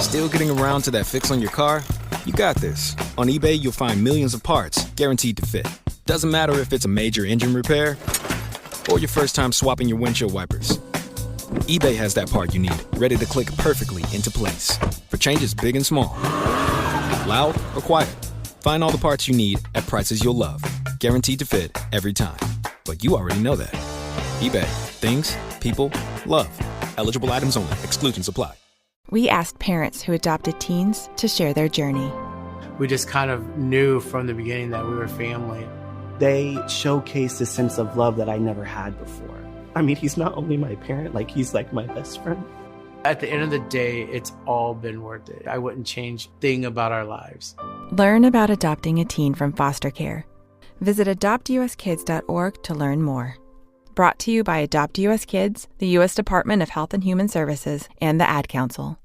Still getting around to that fix on your car? You got this. On eBay, you'll find millions of parts guaranteed to fit. Doesn't matter if it's a major engine repair or your first time swapping your windshield wipers. eBay has that part you need, ready to click perfectly into place. For changes big and small. Loud or quiet. Find all the parts you need at prices you'll love. Guaranteed to fit every time. But you already know that. eBay. Things, people, love. Eligible items only. Exclusions apply. We asked parents who adopted teens to share their journey. We just kind of knew from the beginning that we were family. They showcased a sense of love that I never had before. I mean, he's not only my parent, like he's like my best friend. At the end of the day, it's all been worth it. I wouldn't change a thing about our lives. Learn about adopting a teen from foster care. Visit adoptuskids.org to learn more. Brought to you by Adopt US Kids, the U.S. Department of Health and Human Services, and the Ad Council.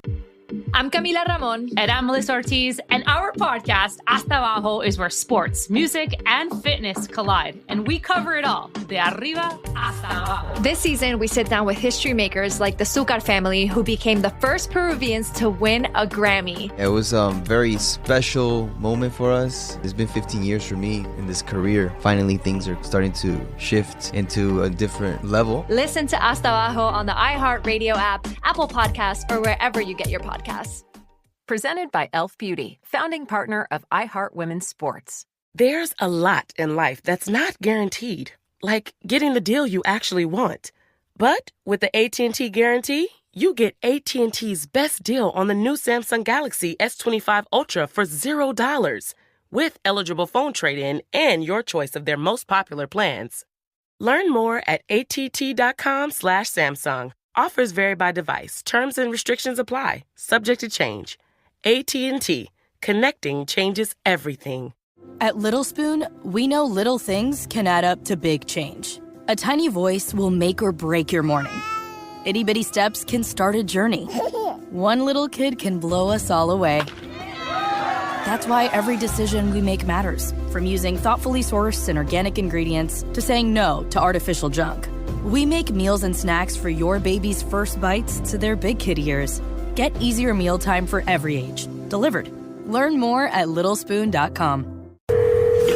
I'm Camila Ramon. And I'm Melissa Ortiz. And our podcast, Hasta Abajo, is where sports, music, and fitness collide. And we cover it all, de arriba hasta abajo. This season, we sit down with history makers like the Zucar family, who became the first Peruvians to win a Grammy. It was a very special moment for us. It's been 15 years for me in this career. Finally, things are starting to shift into a different level. Listen to Hasta Abajo on the iHeartRadio app, Apple Podcasts, or wherever you get your podcasts. Presented by Elf Beauty, founding partner of iHeart Women's Sports. There's a lot in life that's not guaranteed, like getting the deal you actually want. But with the AT&T Guarantee, you get AT&T's best deal on the new Samsung Galaxy S25 Ultra for $0, with eligible phone trade-in and your choice of their most popular plans. Learn more at att.com/Samsung. Offers vary by device. Terms and restrictions apply. Subject to change. AT&T. Connecting changes everything. At Little Spoon, we know little things can add up to big change. A tiny voice will make or break your morning. Itty-bitty steps can start a journey. One little kid can blow us all away. That's why every decision we make matters. From using thoughtfully sourced and organic ingredients to saying no to artificial junk. We make meals and snacks for your baby's first bites to their big kid ears. Get easier mealtime for every age. Delivered. Learn more at littlespoon.com.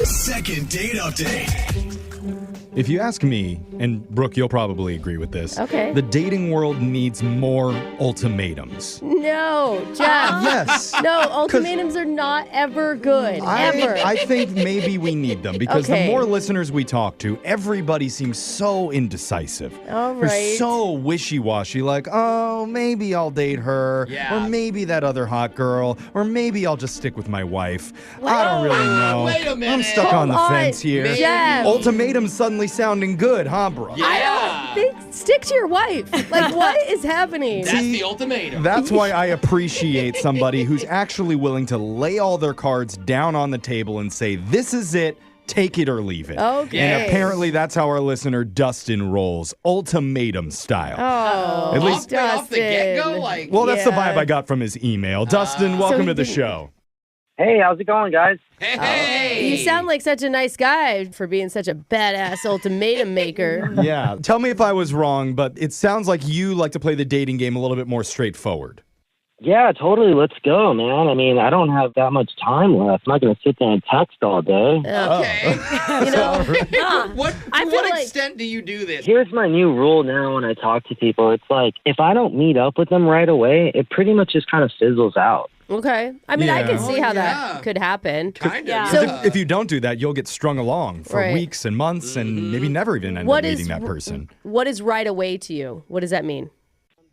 Second date update. If you ask me, and Brooke, you'll probably agree with this. Okay. The dating world needs more ultimatums. No, Jeff. Yes. No, ultimatums are not ever good. Ever. I think maybe we need them because Okay. the more listeners we talk to, everybody seems so indecisive. All They're right. so wishy-washy, like, oh, maybe I'll date her, or maybe that other hot girl, or maybe I'll just stick with my wife. I don't really know. Wait a minute. I'm stuck on the fence here. Jeff. Ultimatums suddenly sounding good, huh, bro? I don't think, stick to your wife. Like, what is happening? That's the ultimatum. That's why I appreciate somebody who's actually willing to lay all their cards down on the table and say, this is it, take it or leave it. Okay. And apparently that's how our listener Dustin rolls, ultimatum style. Oh, At least off the get-go, like. Well, that's the yeah. vibe I got from his email. Dustin, welcome to the show. Hey, how's it going, guys? Hey! You sound like such a nice guy for being such a badass ultimatum maker. Yeah. Tell me if I was wrong, but it sounds like you like to play the dating game a little bit more straightforward. Yeah, totally. Let's go, man. I mean, I don't have that much time left. I'm not going to sit there and text all day. Okay. You know, What, I to feel what like- extent do you do this? Here's my new rule now when I talk to people. It's like, if I don't meet up with them right away, it pretty much just kind of fizzles out. okay. I mean, I Yeah. can see Oh, how yeah. that could happen. Kind of. Yeah. Because if you don't do that, you'll get strung along for Right. weeks and months and maybe never even end What up is meeting that person. What is right away to you? What does that mean?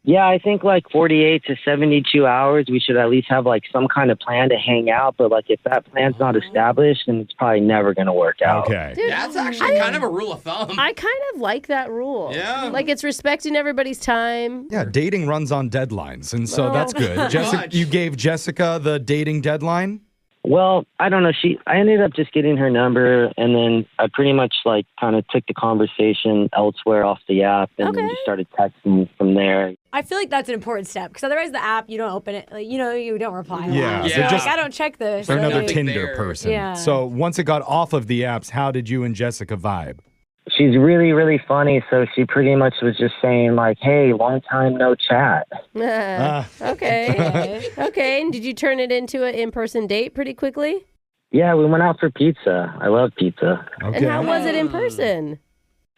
Yeah, I think like 48 to 72 hours, we should at least have like some kind of plan to hang out. But like if that plan's not established, then it's probably never going to work out. Okay. Dude, That's actually kind of a rule of thumb. I kind of like that rule. Yeah. Like it's respecting everybody's time. Yeah, dating runs on deadlines, and so Well, that's good. Jessica, much. you gave Jessica the dating deadline? Well, I don't know. I ended up just getting her number, and then I pretty much like kind of took the conversation elsewhere off the app, and then just started texting from there. I feel like that's an important step because otherwise the app, you don't open it, like, you don't reply. Yeah, So so like, just- I don't check this. They're another Like, Tinder person. Yeah. So once it got off of the apps, how did you and Jessica vibe? she's really, really funny. So she pretty much was just saying like, hey, long time no chat. Okay. Okay. And did you turn it into an in-person date pretty quickly? Yeah, we went out for pizza. I love pizza. And how was it in person?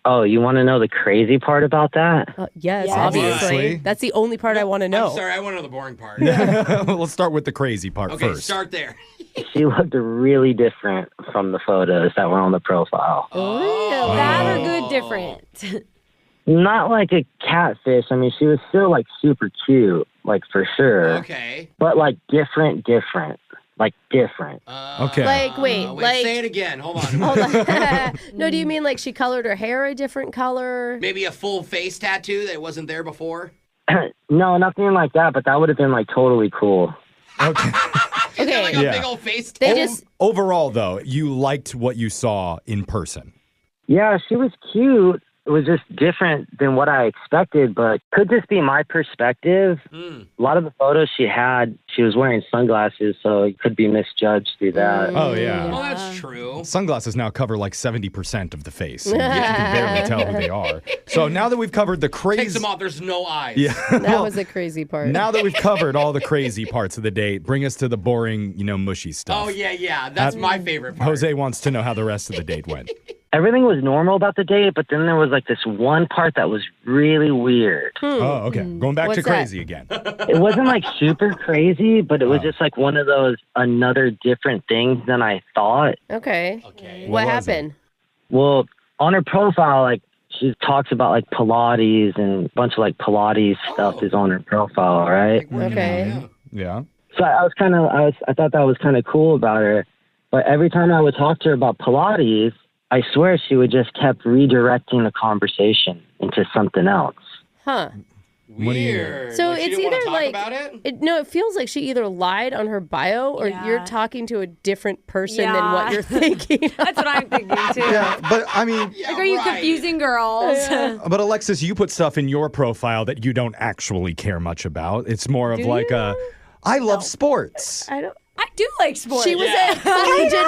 Oh, you want to know the crazy part about that? Yes, obviously. That's the only part I want to know. I'm sorry, I want to know the boring part. Let's start with the crazy part first. Start there. She looked really different from the photos that were on the profile. Oh, bad or good different? Not like a catfish. I mean, she was still like super cute, like for sure. Okay. But like different. Like different. Okay. Like, wait, say it again. Hold on. Hold on. No, do you mean like she colored her hair a different color? Maybe a full face tattoo that wasn't there before? No, nothing like that, but that would have been like totally cool. Okay. Okay. Like a big old face They tattoo? just Overall, though, you liked what you saw in person. Yeah, she was cute. It was just different than what I expected, but could this be my perspective? A lot of the photos she had, she was wearing sunglasses, so it could be misjudged through that. Oh, yeah. Well, that's true. Sunglasses now cover like 70% of the face. And you can barely tell who they are. So now that we've covered the crazy... Takes them off, there's no eyes. Yeah. that was the crazy part. Now that we've covered all the crazy parts of the date, bring us to the boring, mushy stuff. Oh, yeah. That's my favorite part. Jose wants to know how the rest of the date went. Everything was normal about the date, but then there was like this one part that was really weird. Oh, okay. Going back to What's crazy again. It wasn't like super crazy, but it was just like one of those another different things than I thought. Okay. was What it? happened? Well, on her profile, like she talks about like Pilates and a bunch of like Pilates stuff is on her profile, right? Okay. Yeah. So I thought that was kind of cool about her. But every time I would talk to her about Pilates, I swear she would just kept redirecting the conversation into something else. Huh. Weird. So Like, she it's didn't wanna either talk like about it? No, it feels like she either lied on her bio or you're talking to a different person than Yeah. what you're thinking. That's what I'm thinking too. Yeah, but I mean... Like, are you confusing girls? But Alexis, you put stuff in your profile that you don't actually care much about. It's more of Do like you? I love sports. I do like sports. She was a collegiate.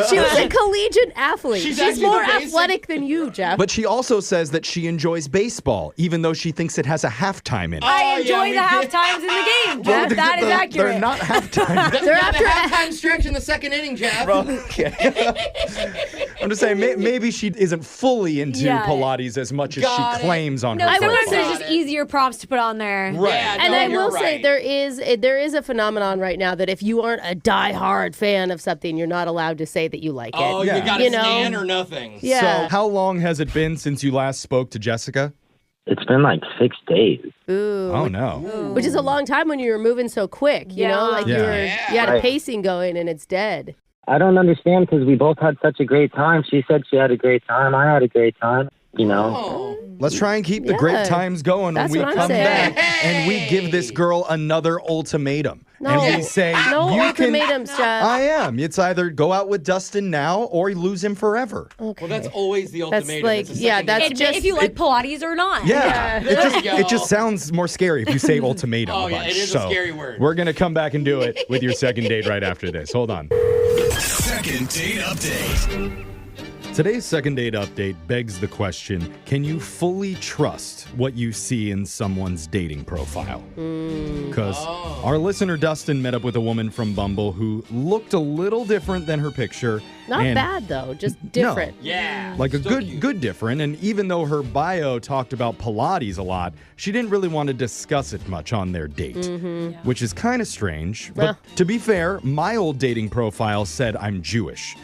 She was a collegiate athlete. She's She's actually more the basic- athletic than you, Jeff. But she also says that she enjoys baseball, even though she thinks it has a halftime in it. I enjoy we the did. half times in the game, Jeff. That is accurate. They're not halftime. They're Not after the halftime stretch in the second inning, Jeff. Okay. I'm just saying, maybe she isn't fully into Yeah. Pilates as much as Got she it. claims on No, her sometimes profile. there's just easier prompts to put on there. Right. Yeah, And no, I you're will say right. there is a phenomenon right now that if you aren't a diehard fan of something, you're not allowed to say that you like it. Oh, Yeah. you got to You know? stand or nothing. Yeah. So how long has it been since you last spoke to Jessica? It's been like 6 days. Ooh. Oh, no. Which is a long time when you were moving so quick, you know? Like Yeah. you had a Right. pacing going and it's dead. I don't understand because we both had such a great time. She said she had a great time. I had a great time, you know. Oh. Let's try and keep the Yeah. great times going That's when we what I'm come saying. back and we give this girl another ultimatum. No. And we say, No you ultimatums, can... Jeff. I am. It's either go out with Dustin now or lose him forever. Okay. Well, that's always the That's ultimatum. like- It's a yeah, second that's date. just- If you like Pilates or not. Yeah. There you go. It just sounds more scary if you say ultimatum Oh, a yeah, bunch. it is a So scary word. We're going to come back and do it with your second date right after this. Hold on. Second date update. Today's second date update begs the question, can you fully trust what you see in someone's dating profile? Because our listener Dustin met up with a woman from Bumble who looked a little different than her picture. Not and- bad though, just different. Yeah. Like a Still good cute. different. And even though her bio talked about Pilates a lot, she didn't really want to discuss it much on their date, which is kind of strange. But to be fair, my old dating profile said I'm Jewish.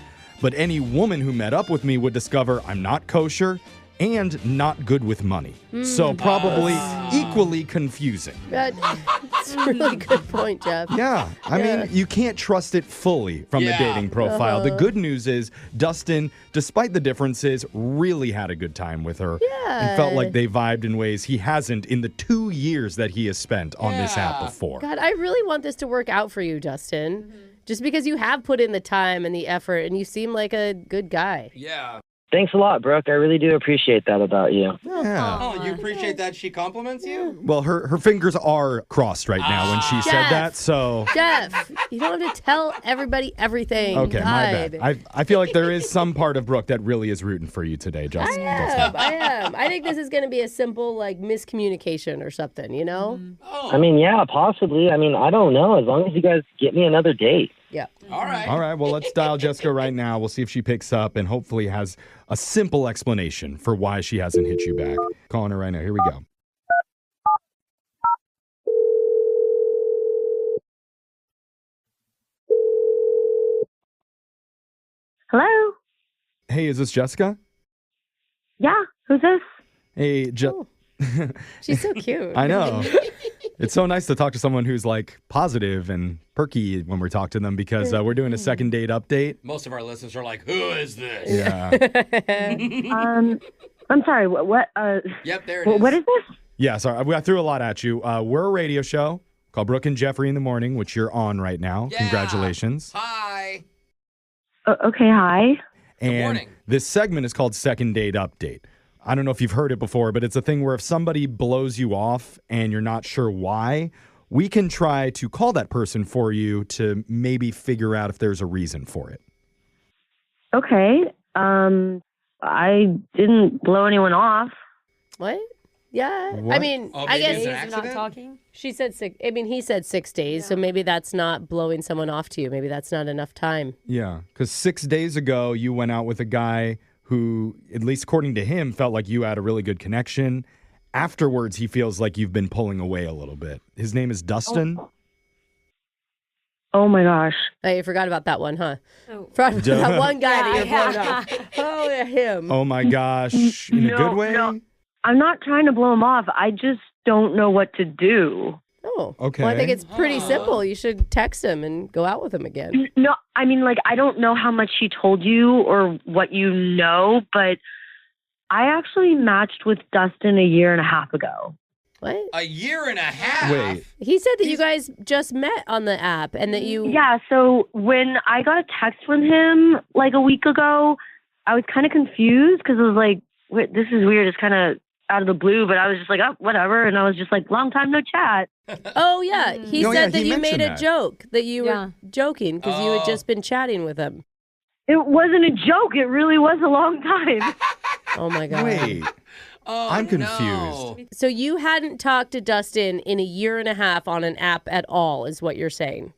But any woman who met up with me would discover I'm not kosher and not good with money. So probably equally confusing. That's a really good point, Jeff. Yeah, I mean, you can't trust it fully from the dating profile. The good news is Dustin, despite the differences, really had a good time with her and felt like they vibed in ways he hasn't in the 2 years that he has spent on this app before. God, I really want this to work out for you, Dustin. Just because you have put in the time and the effort and you seem like a good guy. Yeah. Thanks a lot, Brooke. I really do appreciate that about you. Yeah. Oh, you appreciate that she compliments you? Well, her fingers are crossed right now when she said that, so... Jeff, you don't have to tell everybody everything. Okay, my God. bad. I feel like there is some part of Brooke that really is rooting for you today, Justin. I am. I think this is going to be a simple, like, miscommunication or something, you know? I mean, yeah, possibly. I mean, I don't know. As long as you guys get me another date. Yeah. All right. All right, well, let's dial Jessica right now. We'll see if she picks up and hopefully has a simple explanation for why she hasn't hit you back. Calling her right now. Here we go. Hello? Hey, is this Jessica? Yeah, who's this? Hey, She's so cute. I know. It's so nice to talk to someone who's like positive and perky when we're talking to them because we're doing a second date update. Most of our listeners are like, who is this? Yeah. I'm sorry, what Yep, there it is. What is this? Yeah, sorry. I threw a lot at you. We're a radio show called Brooke and Jeffery in the Morning, which you're on right now. Yeah. Congratulations. Hi. Okay, hi. And morning. this segment is called Second Date Update. I don't know if you've heard it before, but it's a thing where if somebody blows you off and you're not sure why, we can try to call that person for you to maybe figure out if there's a reason for it. Okay. I didn't blow anyone off. What? Yeah. What? I mean, Oh, I maybe guess it's an Days of not accident? talking. she said 6. I mean, he said 6 days, so maybe that's not blowing someone off to you. Maybe that's not enough time. Yeah, because 6 days ago, you went out with a guy who, at least according to him, felt like you had a really good connection. Afterwards, he feels like you've been pulling away a little bit. His name is Dustin. Oh my gosh. Oh, you forgot about that one, huh? Oh. Forgot about that one guy that you're Yeah. blowing off. Oh, yeah, him. Oh my gosh, in a good way? No. I'm not trying to blow him off. I just don't know what to do. Oh, Okay. Well, I think it's pretty simple. You should text him and go out with him again. No, I mean, like, I don't know how much he told you or what you know, but I actually matched with Dustin a year and a half ago. What? A year and a half? Wait. He said that you guys just met on the app and that you... Yeah, so when I got a text from him like a week ago, I was kind of confused because I was like, wait, this is weird. It's kind of out of the blue, but I was just like, oh, whatever. And I was just like, long time no chat. Oh, yeah. He Oh, said yeah, that he you made mentioned a that. joke, that you Yeah. were joking because you had just been chatting with him. It wasn't a joke. It really was a long time. Oh, my God. Wait, Oh, I'm confused. no. So you hadn't talked to Dustin in a year and a half on an app at all, is what you're saying?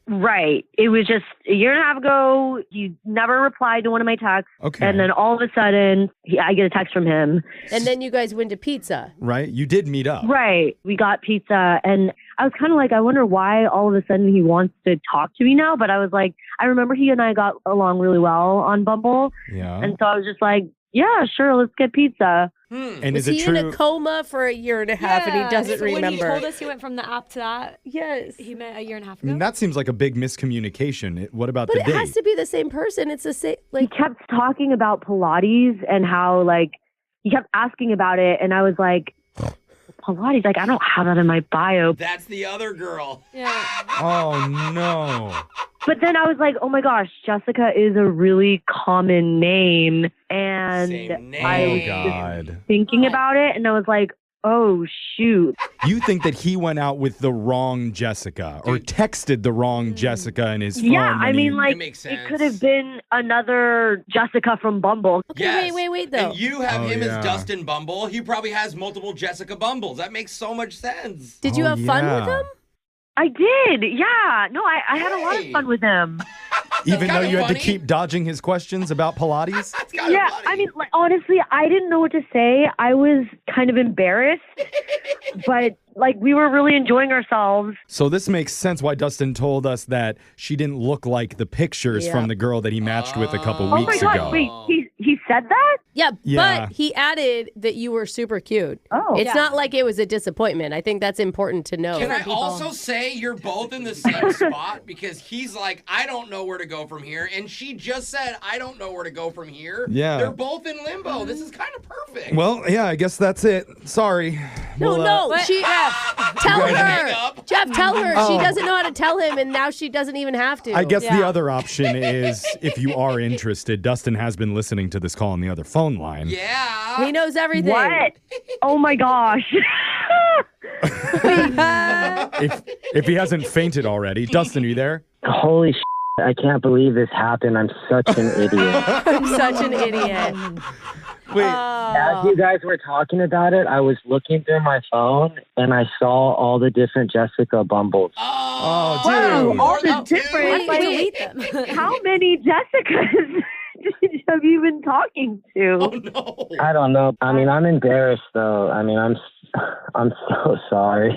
Right. It was just a year and a half ago. He never replied to one of my texts. Okay. And then all of a sudden, I get a text from him. And then you guys went to pizza. Right? You did meet up. Right. We got pizza. And I was kind of like, I wonder why all of a sudden he wants to talk to me now. But I was like, I remember he and I got along really well on Bumble. Yeah. And so I was just like, yeah, sure, let's get pizza. And Was is it he true? in a coma for a year and a half and he doesn't so remember? When he told us he went from the app to that, Yes. he met a year and a half I ago. mean, that seems like a big miscommunication. What about But the it date? has to be the same person. It's the same. He kept talking about Pilates and how, like, he kept asking about it. And I was like, Pilates? Like, I don't have that in my bio. That's the other girl. Yeah. Oh, no. But then I was like, oh my gosh, Jessica is a really common name. And Same name. I Oh, was God. just thinking about it and I was like, oh, shoot. You think that he went out with the wrong Jessica or texted the wrong Jessica in his phone? Yeah, I when mean, he- like, makes it sense. could have been another Jessica from Bumble. Okay, Yes. wait, though. And you have Oh, him yeah. as Dustin Bumble. He probably has multiple Jessica Bumbles. That makes so much sense. Did you Oh, have fun yeah. with him? I did. Yeah. No, I had a lot of Hey. fun with him. Even though kinda you had to funny. keep dodging his questions about Pilates? That's kind Yeah, of funny. I mean, like, honestly, I didn't know what to say. I was kind of embarrassed, but like we were really enjoying ourselves. So this makes sense why Dustin told us that she didn't look like the pictures Yeah. from the girl that he matched with a couple Oh my weeks god! ago. Wait, he said that? Yeah, Yeah. but he added that you were super cute. Oh, It's not like it was a disappointment. I think that's important to know. Can for I people. also say you're both in the same spot because he's like, I don't know where to go from here, and she just said, I don't know where to go from here. Yeah. They're both in limbo. This is kind of perfect. Well, yeah, I guess that's it. Sorry. No, We'll, no, she tell guys- Hang her. up. Jeff, tell her. She Oh. doesn't know how to tell him, and now she doesn't even have to. I guess the Yeah. other option is if you are interested, Dustin has been listening to this call on the other phone line. Yeah. He knows everything. What? Oh my gosh. If he hasn't fainted already. Dustin, are you there? Holy shit. I can't believe this happened. I'm such an idiot. I'm such an idiot. Wait. As you guys were talking about it, I was looking through my phone and I saw all the different Jessica Bumbles. Oh, Wow, dude. all the different. Like, how many Jessicas have you been talking to? Oh, no. I don't know. I mean, I'm embarrassed though. I mean, I'm so sorry.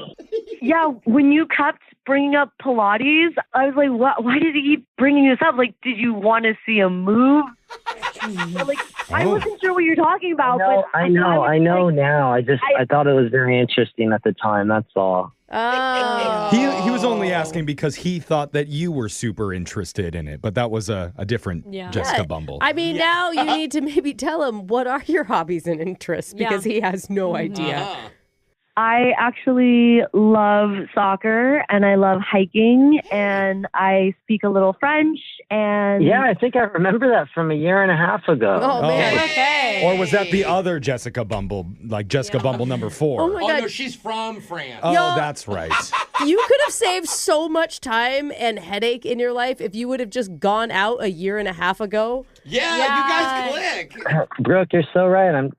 Yeah, when you kept bringing up Pilates, I was like, what? Why did he keep bringing this up? Like, did you want to see a move? Like, I wasn't sure what you're talking about. I know now. I thought it was very interesting at the time. That's all. Oh. He was only asking because he thought that you were super interested in it, but that was a different Jessica Bumble. I mean, now you need to maybe tell him what are your hobbies and interests because he has no idea. I actually love soccer and I love hiking and I speak a little French and Yeah, I think I remember that from a year and a half ago. Oh, man. Okay. Or was that the other Jessica Bumble, like Jessica Bumble number 4? Oh, my God. no, she's from France. Oh, that's right. You could have saved so much time and headache in your life if you would have just gone out a year and a half ago. Yeah, you guys click. Brooke, you're so right. I'm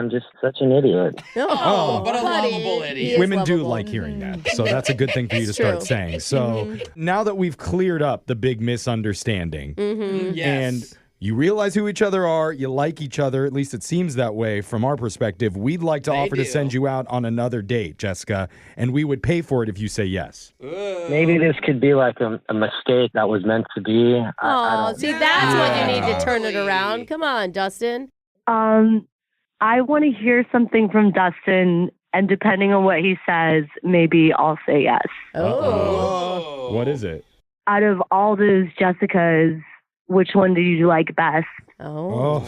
just such an idiot. Oh, but a lovable idiot. Women do like hearing that. So that's a good thing for you to start saying. So now that we've cleared up the big misunderstanding and you realize who each other are, you like each other, at least it seems that way from our perspective, we'd like to offer to send you out on another date, Jessica, and we would pay for it if you say yes. Maybe this could be like a mistake that was meant to be. Oh, see, that's what you need to turn it around. Come on, Dustin. I want to hear something from Dustin, and depending on what he says, maybe I'll say yes. Oh. What is it? Out of all those Jessicas, which one do you like best? Oh.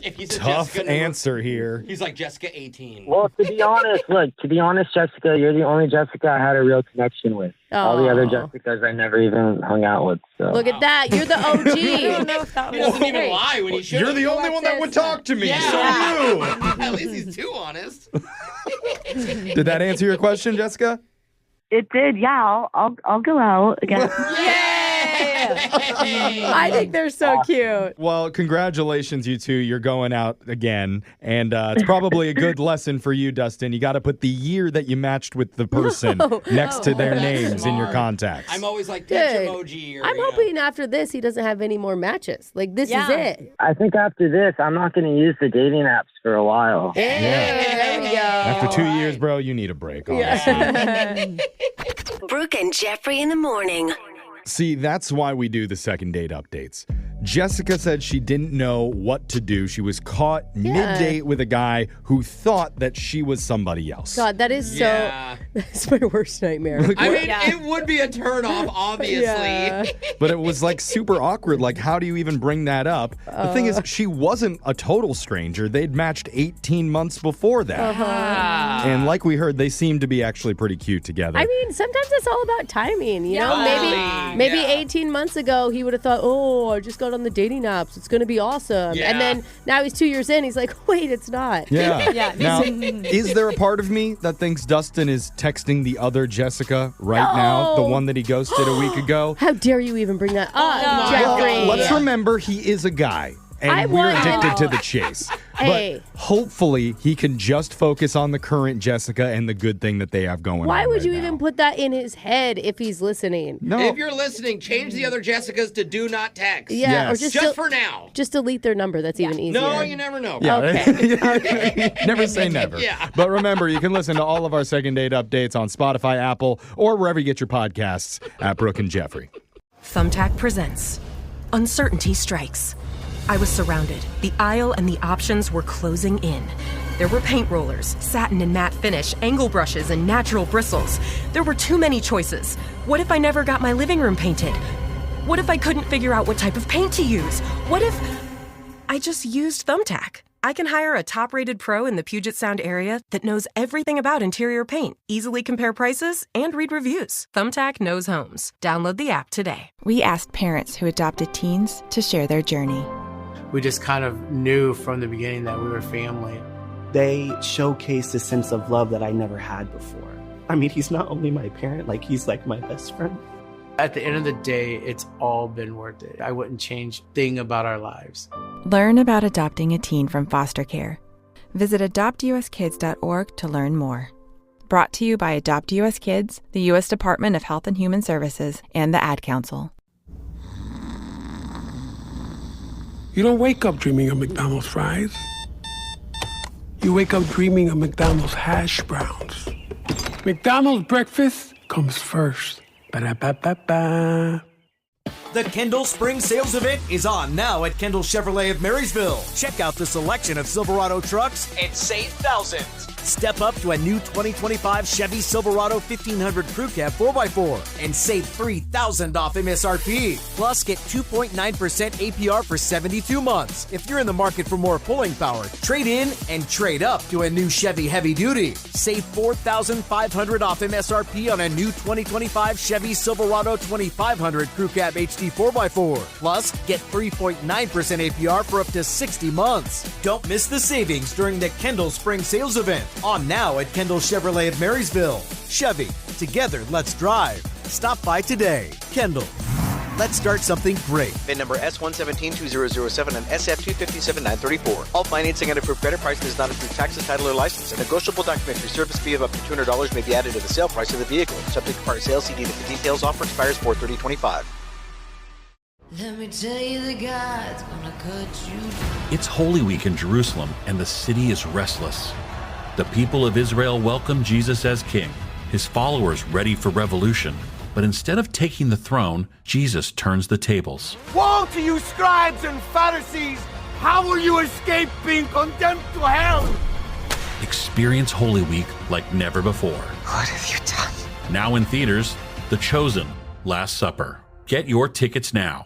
If he's a Tough Jessica answer here. He's like Jessica 18. Well, to be honest, Jessica, you're the only Jessica I had a real connection with. All the other Jessicas I never even hung out with. So. Look at that. You're the OG. He doesn't even lie when he should. You're the only one that would talk to me. Yeah. So you. At least he's too honest. Did that answer your question, Jessica? It did, yeah. I'll go out again. I think they're so cute. Well, congratulations, you two. You're going out again. And it's probably a good lesson for you, Dustin. You got to put the year that you matched with the person next to their names in your contacts. I'm always like, pinch emoji. Or, I'm hoping after this he doesn't have any more matches. Like, this is it. I think after this, I'm not going to use the dating apps for a while. There we go. After 2 years, bro, you need a break, honestly. Brooke and Jeffrey in the morning. See, that's why we do the second date updates. Jessica said she didn't know what to do. She was caught mid-date with a guy who thought that she was somebody else. God, that is that's my worst nightmare. I mean, it would be a turnoff, obviously. But it was like super awkward. Like, how do you even bring that up? The thing is, she wasn't a total stranger. They'd matched 18 months before that. And like we heard, they seemed to be actually pretty cute together. I mean, sometimes it's all about timing, you know? Maybe 18 months ago, he would have thought, oh, I just got on the dating apps. It's going to be awesome. Yeah. And then now he's 2 years in. He's like, wait, it's not. Yeah. Now, is there a part of me that thinks Dustin is texting the other Jessica right now? The one that he ghosted a week ago? How dare you even bring that up, Jeffrey? Well, let's remember he is a guy. And we're addicted to the chase. But hopefully he can just focus on the current Jessica and the good thing that they have going on. Why would you even put that in his head if he's listening? No. If you're listening, change the other Jessicas to do not text. Yeah, or just for now. Just delete their number. That's even easier. No, you never know. Yeah, Okay. Never say never. Yeah. But remember, you can listen to all of our second date updates on Spotify, Apple, or wherever you get your podcasts at Brooke and Jeffrey. Thumbtack presents Uncertainty Strikes. I was surrounded. The aisle and the options were closing in. There were paint rollers, satin and matte finish, angle brushes, and natural bristles. There were too many choices. What if I never got my living room painted? What if I couldn't figure out what type of paint to use? What if I just used Thumbtack? I can hire a top-rated pro in the Puget Sound area that knows everything about interior paint, easily compare prices, and read reviews. Thumbtack knows homes. Download the app today. We asked parents who adopted teens to share their journey. We just kind of knew from the beginning that we were family. They showcased a sense of love that I never had before. I mean, he's not only my parent, like he's like my best friend. At the end of the day, it's all been worth it. I wouldn't change a thing about our lives. Learn about adopting a teen from foster care. Visit adoptuskids.org to learn more. Brought to you by Adopt US Kids, the U.S. Department of Health and Human Services, and the Ad Council. You don't wake up dreaming of McDonald's fries. You wake up dreaming of McDonald's hash browns. McDonald's breakfast comes first. Ba-da-ba-ba-ba. The Kendall Spring Sales Event is on now at Kendall Chevrolet of Marysville. Check out the selection of Silverado trucks and save thousands. Step up to a new 2025 Chevy Silverado 1500 Crew Cab 4x4 and save $3,000 off MSRP. Plus, get 2.9% APR for 72 months. If you're in the market for more pulling power, trade in and trade up to a new Chevy Heavy Duty. Save $4,500 off MSRP on a new 2025 Chevy Silverado 2500 Crew Cab HD 4x4. Plus, get 3.9% APR for up to 60 months. Don't miss the savings during the Kendall Spring Sales Event. On now at Kendall Chevrolet of Marysville. Chevy, together let's drive. Stop by today. Kendall, let's start something great. VIN number S1172007 and SF257934. All financing and approved credit price does not include taxes, title, or license. A negotiable documentary service fee of up to $200 may be added to the sale price of the vehicle. Subject to part sales, CD for details. Offer expires 4/30/25. Let me tell you, the God's gonna cut you. It's Holy Week in Jerusalem, and the city is restless. The people of Israel welcome Jesus as king, his followers ready for revolution. But instead of taking the throne, Jesus turns the tables. Woe to you, scribes and Pharisees! How will you escape being condemned to hell? Experience Holy Week like never before. What have you done? Now in theaters, The Chosen, Last Supper. Get your tickets now.